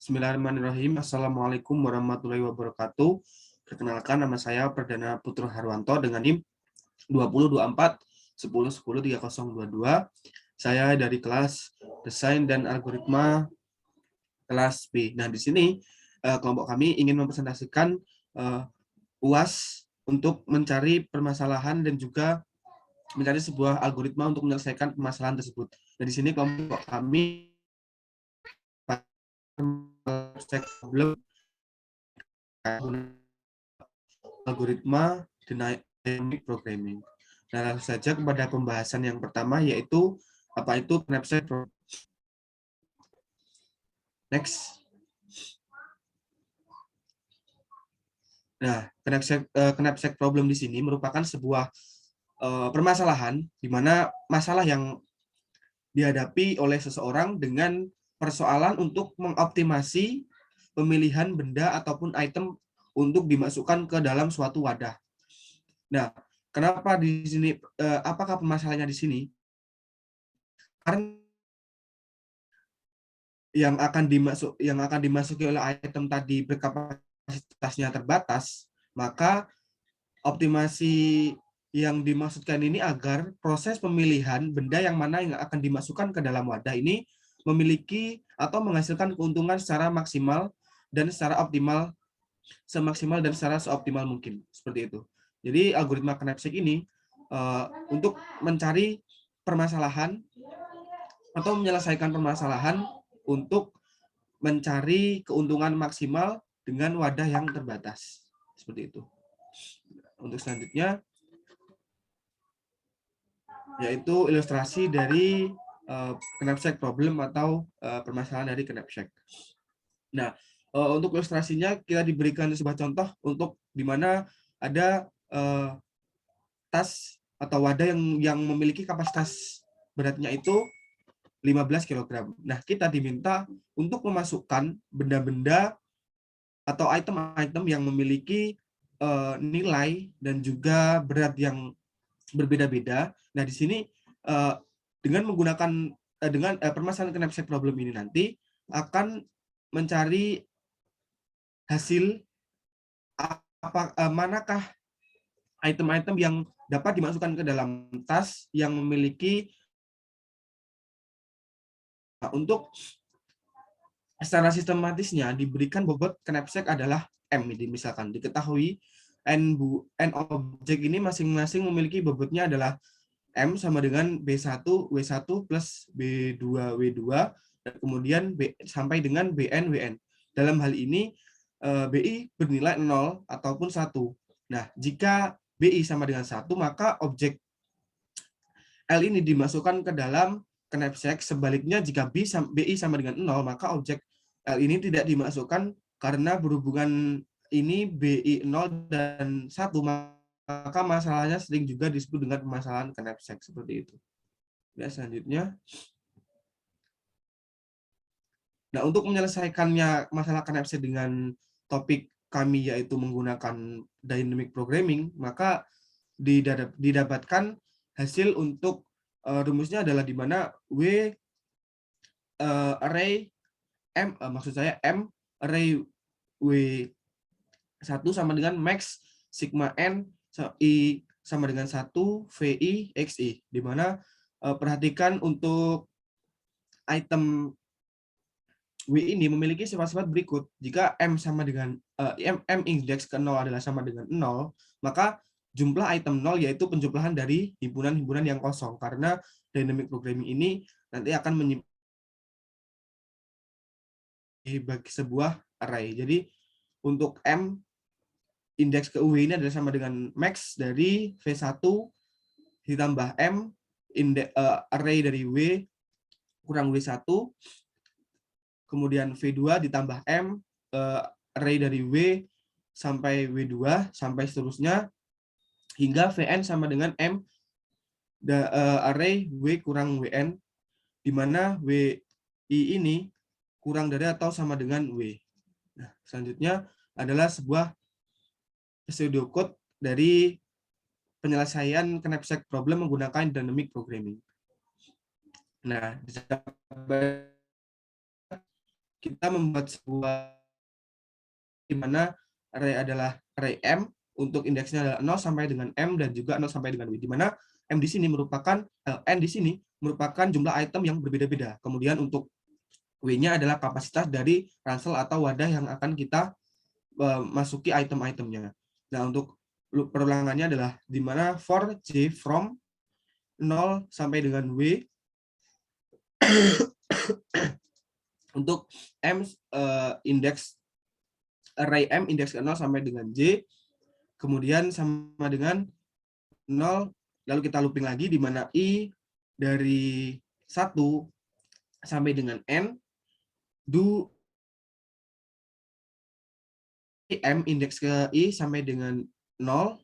Bismillahirrahmanirrahim. Assalamualaikum warahmatullahi wabarakatuh. Perkenalkan, nama saya Perdana Putra Harwanto dengan NIM 2024 10 10 3022. Saya dari kelas Desain dan Algoritma kelas B. Nah, di sini kelompok kami ingin mempresentasikan UAS untuk mencari permasalahan dan juga mencari sebuah algoritma untuk menyelesaikan permasalahan tersebut. Dan di sini kelompok kami problem algoritma dynamic programming. Nah, langsung saja kepada pembahasan yang pertama, yaitu apa itu knapsack problem. Next. Nah, knapsack problem di sini merupakan sebuah permasalahan di mana masalah yang dihadapi oleh seseorang dengan persoalan untuk mengoptimasi pemilihan benda ataupun item untuk dimasukkan ke dalam suatu wadah. Nah, kenapa di sini? Apakah permasalahannya di sini? Karena yang akan dimasuki oleh item tadi berkapasitasnya terbatas, maka optimasi yang dimaksudkan ini agar proses pemilihan benda yang mana yang akan dimasukkan ke dalam wadah ini memiliki atau menghasilkan keuntungan secara maksimal dan secara optimal, semaksimal dan secara seoptimal mungkin, seperti itu. Jadi algoritma knapsack ini untuk mencari permasalahan atau menyelesaikan permasalahan untuk mencari keuntungan maksimal dengan wadah yang terbatas, seperti itu. Untuk selanjutnya yaitu ilustrasi dari knapsack problem atau permasalahan dari knapsack. Nah, untuk ilustrasinya kita diberikan sebuah contoh untuk di mana ada tas atau wadah yang memiliki kapasitas beratnya itu 15 kg. Nah, kita diminta untuk memasukkan benda-benda atau item-item yang memiliki nilai dan juga berat yang berbeda-beda. Nah, di sini dengan menggunakan permasalahan knapsack problem ini nanti akan mencari hasil manakah item-item yang dapat dimasukkan ke dalam tas yang memiliki untuk secara sistematisnya diberikan bobot knapsack adalah M. Ini misalkan diketahui N objek ini masing-masing memiliki bobotnya adalah M sama dengan B1 W1 plus B2 W2 dan kemudian sampai dengan BN WN. Dalam hal ini BI bernilai 0 ataupun 1. Nah, jika BI sama dengan 1, maka objek L ini dimasukkan ke dalam knapsack. Sebaliknya, jika BI sama dengan 0, maka objek L ini tidak dimasukkan karena berhubungan ini BI 0 dan 1, maka masalahnya sering juga disebut dengan permasalahan knapsack, seperti itu. Ya, selanjutnya. Nah, untuk menyelesaikannya masalah knapsack dengan topik kami yaitu menggunakan dynamic programming, maka didapatkan hasil untuk rumusnya adalah di mana W array M maksud saya M array W1 sama dengan max sigma N I sama dengan 1 VI XI, di mana perhatikan untuk item W ini memiliki sifat-sifat berikut. Jika M sama dengan M indeks ke 0 adalah sama dengan 0, maka jumlah item 0 yaitu penjumlahan dari himpunan-himpunan yang kosong, karena dynamic programming ini nanti akan menyimpan bagi sebuah array. Jadi untuk M indeks ke W ini adalah sama dengan max dari V1 ditambah M array dari W kurang W1, kemudian V2 ditambah M array dari W sampai W2 sampai seterusnya hingga Vn sama dengan M array W kurang Wn, di mana Wi ini kurang dari atau sama dengan W. Nah, selanjutnya adalah sebuah pseudocode dari penyelesaian knapsack problem menggunakan dynamic programming. Nah, kita membuat sebuah di mana array adalah array M, untuk indeksnya adalah 0 sampai dengan M dan juga 0 sampai dengan W, di mana M di sini merupakan N di sini merupakan jumlah item yang berbeda-beda. Kemudian untuk W-nya adalah kapasitas dari ransel atau wadah yang akan kita masuki item-itemnya. Nah, untuk perulangannya adalah di mana for J from 0 sampai dengan W untuk M indeks array M indeks ke 0 sampai dengan J, kemudian sama dengan 0, lalu kita looping lagi di mana I dari 1 sampai dengan N, do M indeks ke I sampai dengan 0,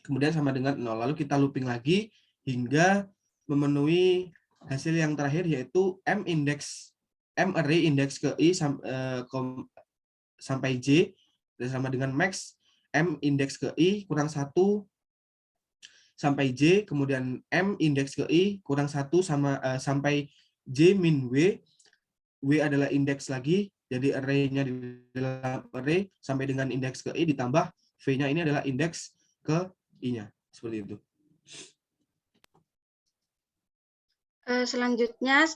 kemudian sama dengan 0. Lalu kita looping lagi hingga memenuhi hasil yang terakhir, yaitu M array indeks ke I sampai J, dan sama dengan max M indeks ke I kurang 1 sampai J, kemudian M indeks ke I kurang 1 sampai J min W. W adalah indeks lagi, jadi array-nya di dalam array sampai dengan indeks ke I ditambah V-nya ini adalah indeks ke I-nya. Seperti itu. Selanjutnya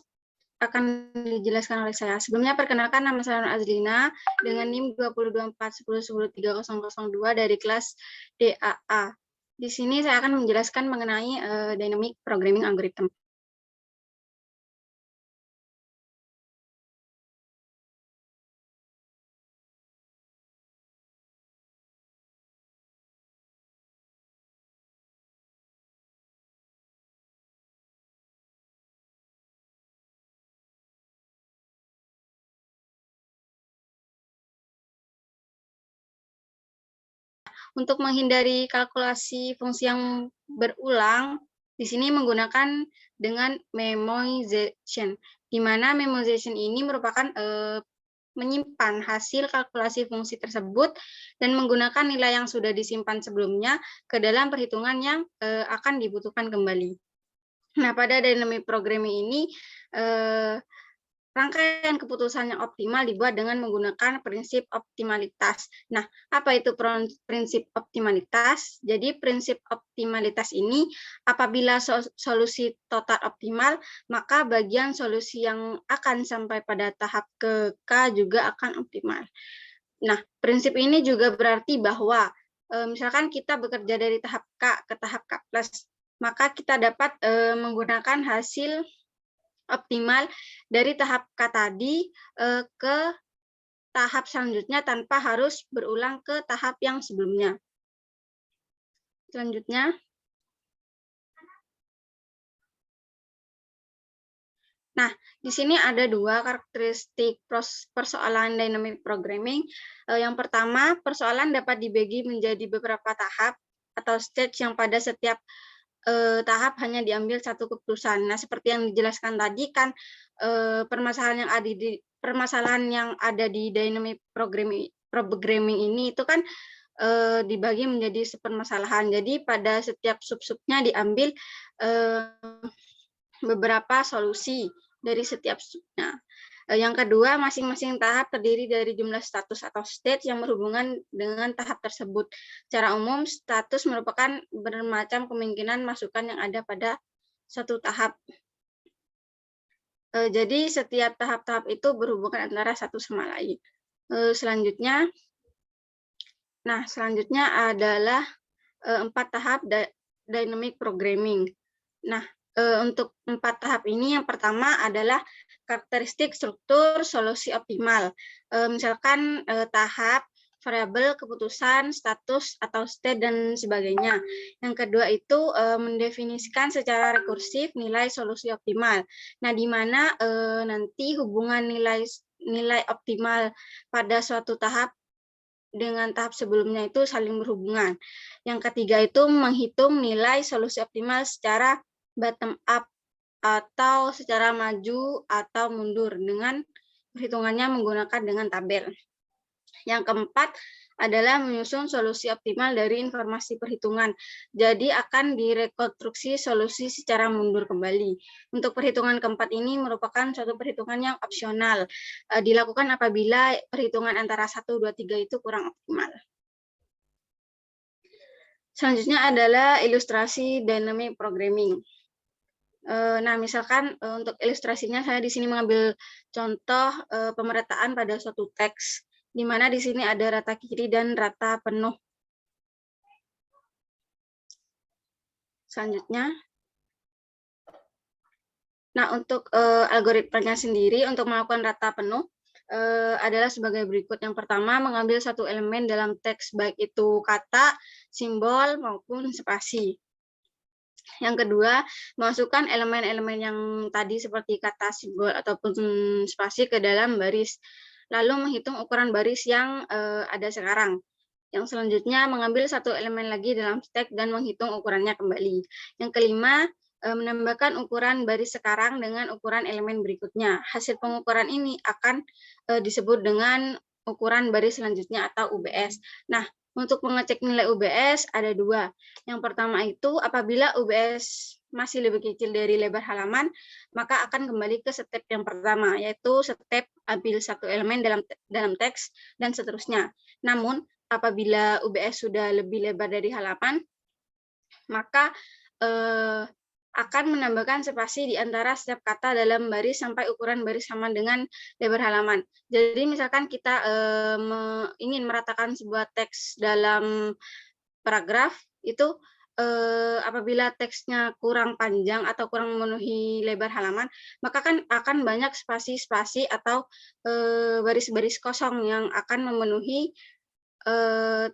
akan dijelaskan oleh saya. Sebelumnya perkenalkan, nama saya Azlina dengan NIM 22410103002 dari kelas DAA. Di sini saya akan menjelaskan mengenai Dynamic Programming Algorithm. Untuk menghindari kalkulasi fungsi yang berulang, di sini menggunakan dengan memoization, di mana memoization ini merupakan menyimpan hasil kalkulasi fungsi tersebut dan menggunakan nilai yang sudah disimpan sebelumnya ke dalam perhitungan yang akan dibutuhkan kembali. Nah, pada dynamic programming ini, rangkaian keputusan yang optimal dibuat dengan menggunakan prinsip optimalitas. Nah, apa itu prinsip optimalitas? Jadi, prinsip optimalitas ini apabila solusi total optimal, maka bagian solusi yang akan sampai pada tahap ke K juga akan optimal. Nah, prinsip ini juga berarti bahwa misalkan kita bekerja dari tahap K ke tahap K+, maka kita dapat menggunakan hasil optimal dari tahap K tadi ke tahap selanjutnya tanpa harus berulang ke tahap yang sebelumnya. Selanjutnya. Nah, di sini ada dua karakteristik persoalan dynamic programming. Yang pertama, persoalan dapat dibagi menjadi beberapa tahap atau stage yang pada setiap tahap hanya diambil satu keputusan. Nah, seperti yang dijelaskan tadi kan permasalahan yang ada di dynamic programming ini itu kan dibagi menjadi sepermasalahan. Jadi pada setiap sub-subnya diambil beberapa solusi dari setiap subnya. Yang kedua, masing-masing tahap terdiri dari jumlah status atau state yang berhubungan dengan tahap tersebut. Secara umum, status merupakan bermacam kemungkinan masukan yang ada pada suatu tahap. Jadi, setiap tahap-tahap itu berhubungan antara satu sama lain. Selanjutnya adalah 4 tahap dynamic programming. Nah, untuk 4 tahap ini, yang pertama adalah karakteristik struktur solusi optimal. Misalkan tahap, variabel, keputusan, status, atau state, dan sebagainya. Yang kedua itu mendefinisikan secara rekursif nilai solusi optimal. Nah, di mana nanti hubungan nilai optimal pada suatu tahap dengan tahap sebelumnya itu saling berhubungan. Yang ketiga itu menghitung nilai solusi optimal secara bottom up atau secara maju atau mundur dengan perhitungannya menggunakan dengan tabel. Yang keempat adalah menyusun solusi optimal dari informasi perhitungan. Jadi akan direkonstruksi solusi secara mundur kembali. Untuk perhitungan keempat ini merupakan suatu perhitungan yang opsional. Dilakukan apabila perhitungan antara 1, 2, 3 itu kurang optimal. Selanjutnya adalah ilustrasi dynamic programming. Nah, misalkan untuk ilustrasinya saya di sini mengambil contoh pemerataan pada suatu teks, di mana di sini ada rata kiri dan rata penuh. Selanjutnya, nah untuk algoritmanya sendiri untuk melakukan rata penuh adalah sebagai berikut. Yang pertama, mengambil satu elemen dalam teks, baik itu kata, simbol, maupun spasi. Yang kedua, masukkan elemen-elemen yang tadi seperti kata, simbol, ataupun spasi ke dalam baris. Lalu menghitung ukuran baris yang ada sekarang. Yang selanjutnya, mengambil satu elemen lagi dalam teks dan menghitung ukurannya kembali. Yang kelima, menambahkan ukuran baris sekarang dengan ukuran elemen berikutnya. Hasil pengukuran ini akan disebut dengan ukuran baris selanjutnya atau UBS. Nah, untuk mengecek nilai UBS ada dua. Yang pertama itu apabila UBS masih lebih kecil dari lebar halaman, maka akan kembali ke step yang pertama, yaitu step ambil satu elemen dalam teks dan seterusnya. Namun apabila UBS sudah lebih lebar dari halaman, maka akan menambahkan spasi di antara setiap kata dalam baris sampai ukuran baris sama dengan lebar halaman. Jadi misalkan kita ingin meratakan sebuah teks dalam paragraf, itu apabila teksnya kurang panjang atau kurang memenuhi lebar halaman, maka kan akan banyak spasi-spasi atau baris-baris kosong yang akan memenuhi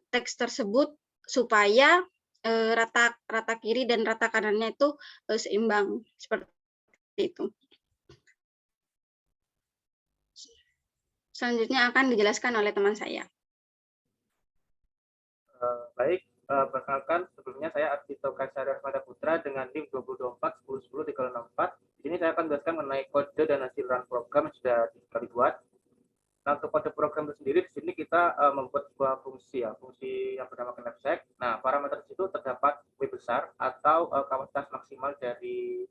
teks tersebut supaya rata kiri dan rata kanannya itu seimbang, seperti itu. Selanjutnya akan dijelaskan oleh teman saya. Baik, perkenalkan sebelumnya saya Ardhito Kaisarya Armada Putra dengan NIM 2024-1010-364. Di sini saya akan menjelaskan mengenai kode dan hasil run program yang sudah dibuat. Nah, untuk kode program itu sendiri, di sini kita membuat sebuah fungsi yang bernama knapsack. Nah, parameter itu terdapat W besar atau kapasitas maksimal dari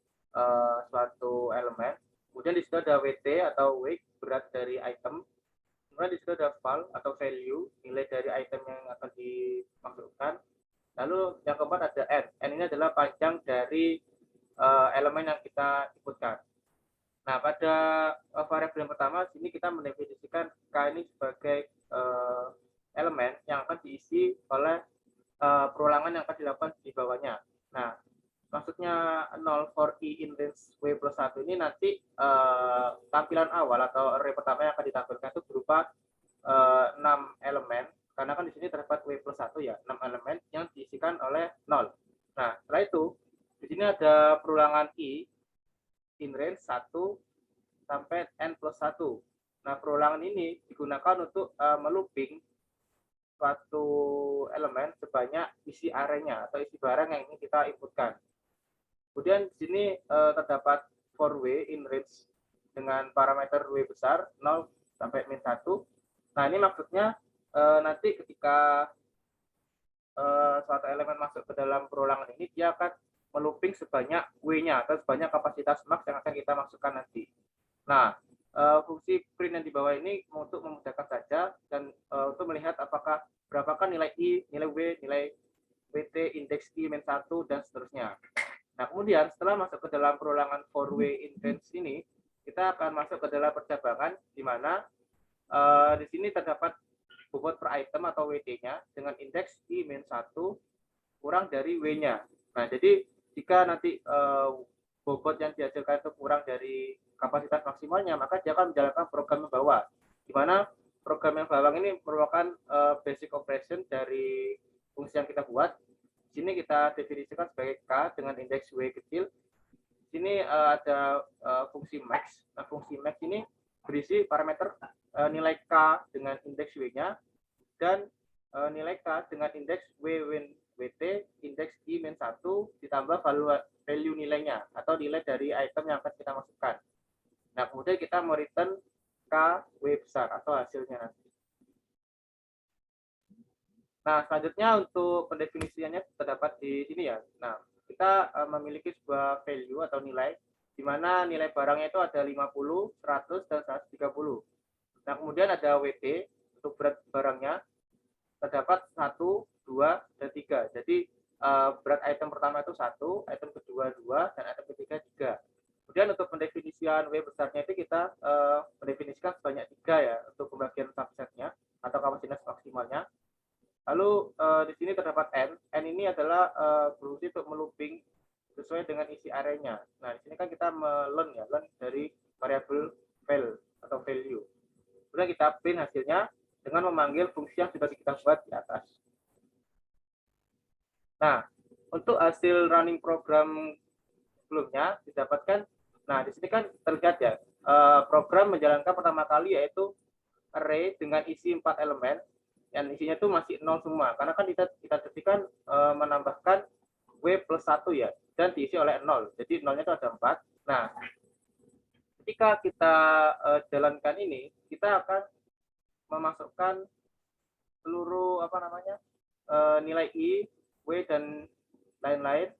suatu elemen. Kemudian di situ ada WT atau weight, berat dari item. Kemudian di situ ada val atau value, nilai dari item yang akan dimasukkan. Lalu yang keempat ada n. N ini adalah panjang dari elemen yang kita inputkan. Nah, pada variabel yang pertama, sini kita mendefinisikan K ini sebagai elemen yang akan diisi oleh perulangan yang akan dilakukan di bawahnya. Nah, maksudnya 0 for I in range W plus 1 ini nanti tampilan awal atau array pertama yang akan ditampilkan itu berupa 6 elemen, karena kan di sini terdapat W plus 1 ya, 6 elemen yang diisikan oleh 0. Nah, setelah itu, di sini ada perulangan I in range 1 sampai n plus 1. Nah, perulangan ini digunakan untuk melooping suatu elemen sebanyak isi array-nya atau isi barang yang ingin kita inputkan. Kemudian di sini terdapat for W in range dengan parameter W besar 0 sampai min 1. Nah, ini maksudnya nanti ketika suatu elemen masuk ke dalam perulangan ini, dia akan melooping sebanyak W-nya atau sebanyak kapasitas max yang akan kita masukkan nanti. Nah, fungsi print yang di bawah ini untuk memudahkan saja dan untuk melihat apakah berapakah nilai I, nilai W, nilai WT, indeks I, min 1, dan seterusnya. Nah, kemudian setelah masuk ke dalam perulangan for W in range ini, kita akan masuk ke dalam percabangan di mana di sini terdapat bobot per item atau WT-nya dengan indeks I min 1 kurang dari W-nya. Nah, jadi jika nanti bobot yang dihasilkan itu kurang dari kapasitas maksimalnya, maka dia akan menjalankan program yang bawah. Di mana program yang bawah ini merupakan basic operation dari fungsi yang kita buat. Di sini kita definisikan sebagai K dengan indeks W kecil. Di sini ada fungsi max. Nah, fungsi max ini berisi parameter nilai K dengan indeks W-nya dan nilai K dengan indeks WT, indeks I min 1 ditambah value nilainya atau nilai dari item yang akan kita masukkan. Nah, kemudian kita mau return K W besar atau hasilnya nanti. Nah, selanjutnya untuk pendefinisiannya terdapat di sini ya. Nah, kita memiliki sebuah value atau nilai, di mana nilai barangnya itu ada 50, 100, dan 130. Nah, kemudian ada WT, untuk berat barangnya, terdapat 1, 2, dan 3. Jadi, berat item pertama itu 1, item kedua 2, dan item ketiga 3. Kemudian untuk pendefinisian W besarnya itu kita mendefinisikan sebanyak 3 ya, untuk pembagian subsetnya, atau kapasitas maksimalnya. Lalu di sini terdapat n. N ini adalah berfungsi untuk melooping sesuai dengan isi arraynya. Nah, di sini kan kita learn ya, learn dari variabel val atau value. Kemudian kita print hasilnya dengan memanggil fungsi yang sudah kita buat di atas. Nah, untuk hasil running program sebelumnya didapatkan. Nah, di sini kan terlihat ya, program menjalankan pertama kali yaitu array dengan isi 4 elemen. Yang isinya itu masih 0 semua, karena kan kita ketikkan menambahkan W plus 1 ya, dan diisi oleh 0. Jadi 0-nya itu ada 4. Nah, ketika kita jalankan ini, kita akan memasukkan seluruh nilai I, W, dan lain-lain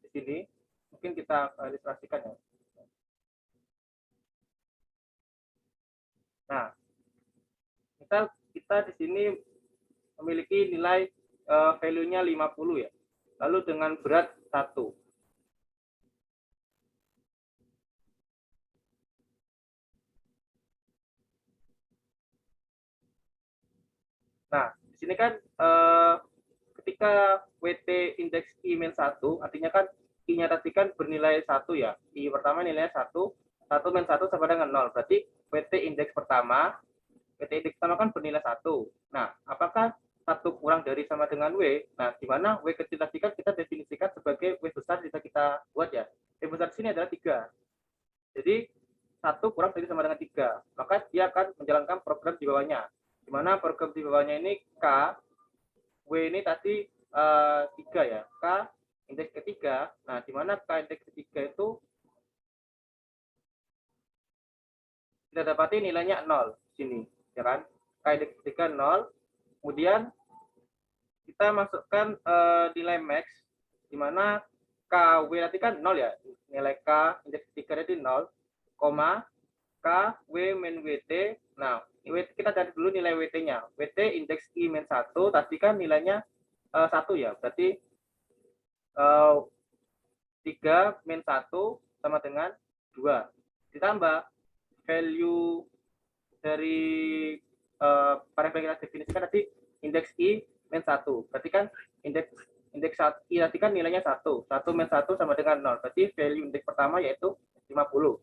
di sini. Mungkin kita ilustrasikan ya. Nah, kita di sini memiliki nilai value-nya 50 ya. Lalu dengan berat 1. Nah, di sini kan ketika WT indeks I-1, artinya kan I-nya tadi kan bernilai 1 ya. I pertama nilainya 1, 1 min 1 sama dengan 0. Berarti WT indeks pertama kan bernilai 1. Nah, apakah 1 kurang dari sama dengan W? Nah, di mana W kecil tadi kan kita definisikan sebagai W besar bisa kita buat ya. W besar di sini adalah 3. Jadi, 1 kurang dari sama dengan 3. Maka dia akan menjalankan program di bawahnya. Di mana program di bawahnya ini K, W ini tadi 3 ya. K indeks ketiga. Nah, di mana K indeks ketiga itu kita dapati nilainya 0 di sini, ya kan? K indeks ketiga 0. Kemudian kita masukkan nilai max, di mana KW tadi kan 0 ya, nilai K indeks ketiga tadi 0, koma K W min WT. Nah, kita cari dulu nilai WT-nya. WT indeks I min 1, tadi kan nilainya 1 ya, berarti 3 min 1 sama dengan 2. Ditambah value dari variabel yang kita definisikan tadi indeks I min 1. Berarti kan indeks I tadi kan nilainya 1. 1 min 1 sama dengan 0. Berarti value indeks pertama yaitu 50.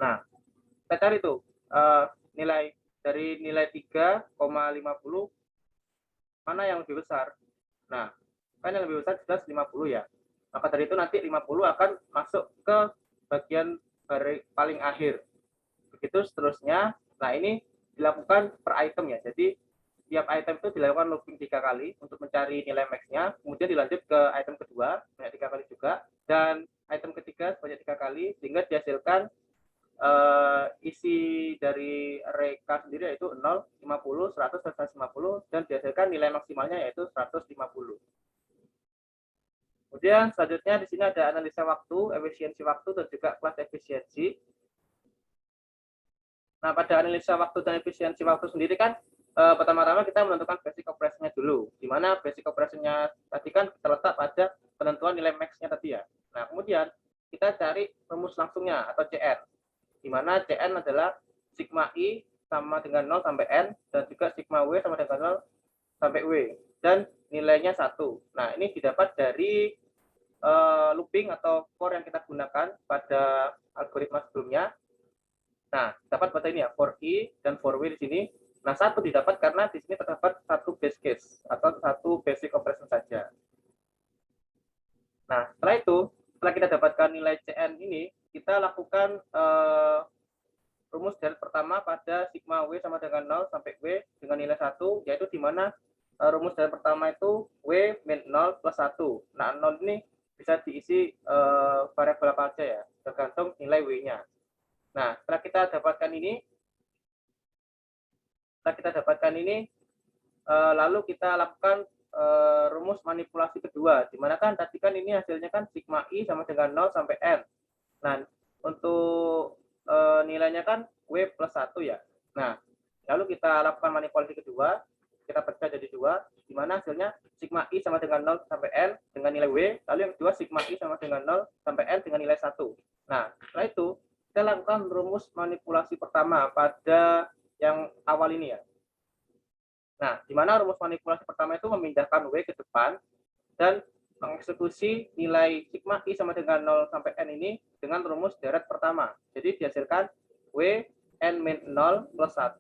Nah, kita cari tuh nilai dari nilai 3,50 mana yang lebih besar. Nah, kan yang lebih besar jelas 50 ya. Maka dari itu nanti 50 akan masuk ke bagian paling akhir. Begitu seterusnya. Nah, ini dilakukan per item ya. Jadi tiap item itu dilakukan looping 3 kali untuk mencari nilai max-nya. Kemudian dilanjut ke item kedua sebanyak 3 kali juga, dan item ketiga sebanyak 3 kali, sehingga dihasilkan isi dari array K sendiri yaitu 0, 50, 100, dan 150, dan dihasilkan nilai maksimalnya yaitu 150. Kemudian selanjutnya di sini ada analisa waktu, efisiensi waktu, dan juga kelas efisiensi. Nah, pada analisa waktu dan efisiensi waktu sendiri kan pertama-tama kita menentukan basic operasinya dulu, di mana basic operasinya tadi kan terletak pada penentuan nilai max-nya tadi ya. Nah, kemudian kita cari rumus langsungnya atau CN, di mana CN adalah sigma I sama dengan 0 sampai N, dan juga sigma W sama dengan 0 sampai W, dan nilainya 1. Nah, ini didapat dari looping atau for yang kita gunakan pada algoritma sebelumnya. Nah, dapat pada ini ya, for I dan for W di sini. Nah, 1 didapat karena di sini terdapat 1 base case atau 1 basic operation saja. Nah, setelah itu, setelah kita dapatkan nilai CN ini, kita lakukan rumus dari pertama pada sigma W sama dengan 0 sampai W dengan nilai 1, yaitu di mana rumus dari pertama itu W min 0 plus 1. Nah, 0 ini bisa diisi variabel apa saja ya, tergantung nilai W-nya. Nah, setelah kita dapatkan ini, lalu kita lakukan rumus manipulasi kedua, di mana kan tadi kan ini hasilnya kan sigma I sama dengan 0 sampai N. Nah, untuk nilainya kan W plus 1 ya. Nah, lalu kita lakukan manipulasi kedua, kita pecah jadi 2, di mana hasilnya sigma I sama dengan 0 sampai N dengan nilai W, lalu yang kedua sigma I sama dengan 0 sampai N dengan nilai 1. Nah, setelah itu kita lakukan rumus manipulasi pertama pada yang awal ini ya. Nah, di mana rumus manipulasi pertama itu memindahkan W ke depan dan mengeksekusi nilai sigma I sama dengan 0 sampai N ini dengan rumus deret pertama. Jadi dihasilkan W N min 0 plus 1.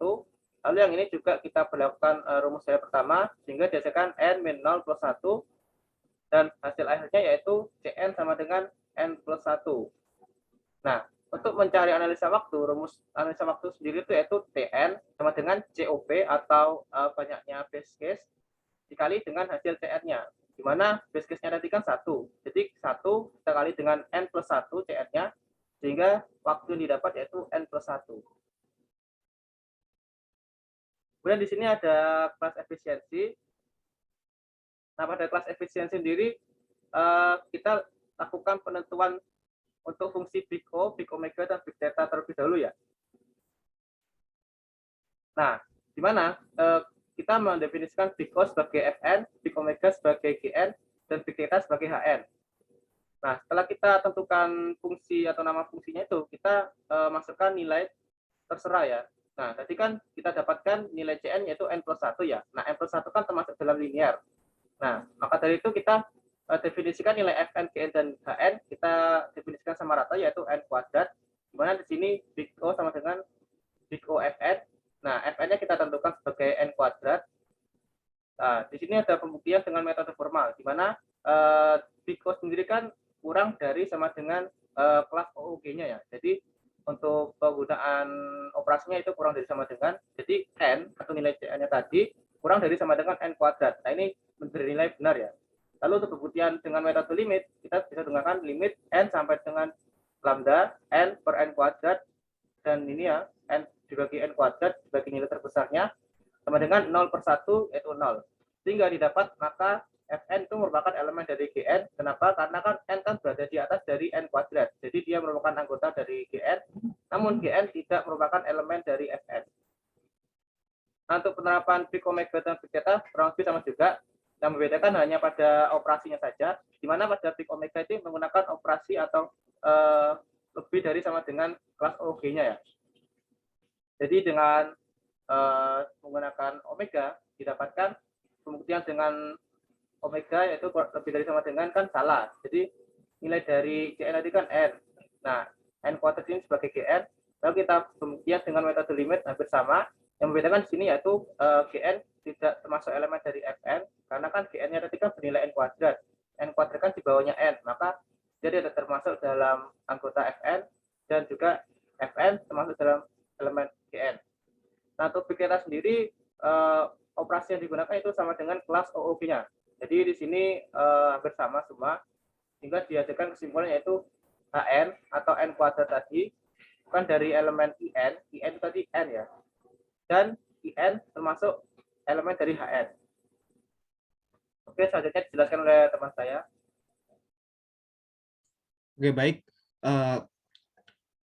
Lalu yang ini juga kita berlakukan rumus deret pertama sehingga dihasilkan N min 0 plus 1. Dan hasil akhirnya yaitu Cn sama dengan N plus 1. Nah, untuk mencari analisa waktu, rumus analisa waktu sendiri itu yaitu Tn sama dengan COP atau banyaknya base case dikali dengan hasil Cn-nya. Di mana base case-nya tadi kan 1. Jadi 1 kita kali dengan N plus 1 Cn-nya, sehingga waktu yang didapat yaitu N plus 1. Kemudian di sini ada kelas efisiensi. Nah, pada kelas efisiensi sendiri, kita lakukan penentuan untuk fungsi big O, big omega, dan big theta terlebih dahulu ya. Nah, di mana kita mendefinisikan big O sebagai Fn, big omega sebagai Gn, dan big theta sebagai Hn. Nah, setelah kita tentukan fungsi atau nama fungsinya itu, kita masukkan nilai terserah ya. Nah, tadi kan kita dapatkan nilai Cn yaitu N plus 1 ya. Nah, N plus 1 kan termasuk dalam linear. Nah, maka dari itu kita definisikan nilai Fn, Gn, dan Hn, kita definisikan sama rata yaitu N kuadrat, di mana di sini big O sama dengan big O Fn. Nah, Fn-nya kita tentukan sebagai N kuadrat. Nah, di sini ada pembuktian dengan metode formal, di mana big O sendiri kan kurang dari sama dengan kelas OOG-nya ya. Jadi, untuk penggunaan operasinya itu kurang dari sama dengan, jadi N atau nilai Cn-nya tadi kurang dari sama dengan N kuadrat. Nah, ini bernilai benar ya. Lalu untuk pembuktian dengan metode limit, kita bisa gunakan limit N sampai dengan lambda N per N kuadrat, dan ini ya, N dibagi N kuadrat sebagai nilai terbesarnya, sama dengan 0 per 1 yaitu 0. Sehingga didapat maka Fn itu merupakan elemen dari Gn. Kenapa? Karena kan N kan berada di atas dari N kuadrat. Jadi dia merupakan anggota dari Gn, namun Gn tidak merupakan elemen dari Fn. Nah, untuk penerapan big omega dan big theta kurang lebih sama juga. Yang membedakan hanya pada operasinya saja, di mana pada big omega itu menggunakan operasi atau lebih dari sama dengan kelas OG-nya ya. Jadi dengan menggunakan omega didapatkan pembuktian dengan omega yaitu lebih dari sama dengan kan salah. Jadi nilai dari Cn tadi kan N. Nah, N kuadrat ini sebagai Gn. Lalu kita pembuktian dengan metode limit hampir sama. Yang membedakan di sini yaitu Gn tidak termasuk elemen dari Fn, karena kan Gn-nya tadi kan bernilai N kuadrat. N kuadrat kan di bawahnya N, maka dia tidak termasuk dalam anggota Fn, dan juga Fn termasuk dalam elemen Gn. Nah, untuk big theta sendiri, operasi yang digunakan itu sama dengan kelas OOG-nya. Jadi di sini hampir sama semua, sehingga dihasilkan kesimpulan yaitu Hn atau N kuadrat tadi bukan dari elemen In itu tadi N ya, dan In termasuk elemen dari Hn. Oke, selanjutnya dijelaskan oleh teman saya. Oke, baik.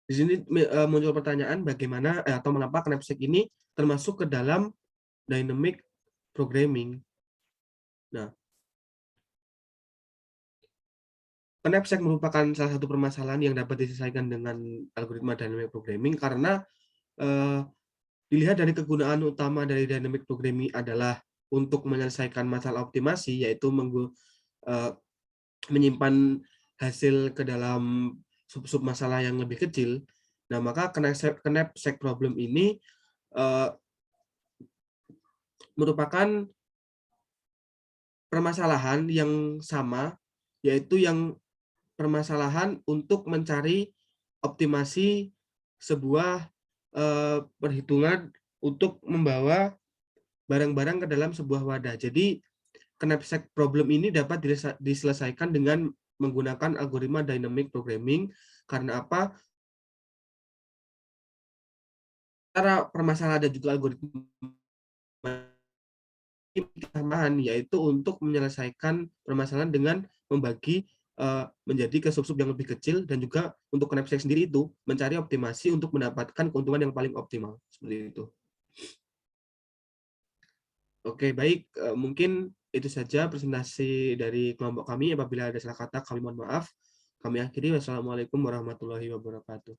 Di sini muncul pertanyaan bagaimana atau mengapa Knapsack ini termasuk ke dalam dynamic programming. Nah, Knapsack merupakan salah satu permasalahan yang dapat diselesaikan dengan algoritma dynamic programming karena dilihat dari kegunaan utama dari dynamic programming adalah untuk menyelesaikan masalah optimasi, yaitu menyimpan hasil ke dalam sub-sub masalah yang lebih kecil. Nah, maka Knapsack problem ini merupakan permasalahan yang sama, yaitu yang permasalahan untuk mencari optimasi sebuah perhitungan untuk membawa barang-barang ke dalam sebuah wadah. Jadi, Knapsack problem ini dapat diselesaikan dengan menggunakan algoritma dynamic programming. Karena apa? Cara permasalahan dan juga algoritma tambahan, yaitu untuk menyelesaikan permasalahan dengan membagi menjadi ke sub-sub yang lebih kecil, dan juga untuk knapsack sendiri itu mencari optimasi untuk mendapatkan keuntungan yang paling optimal, seperti itu. Oke, baik, mungkin itu saja presentasi dari kelompok kami. Apabila ada salah kata, kami mohon maaf. Kami akhiri. Wassalamualaikum warahmatullahi wabarakatuh.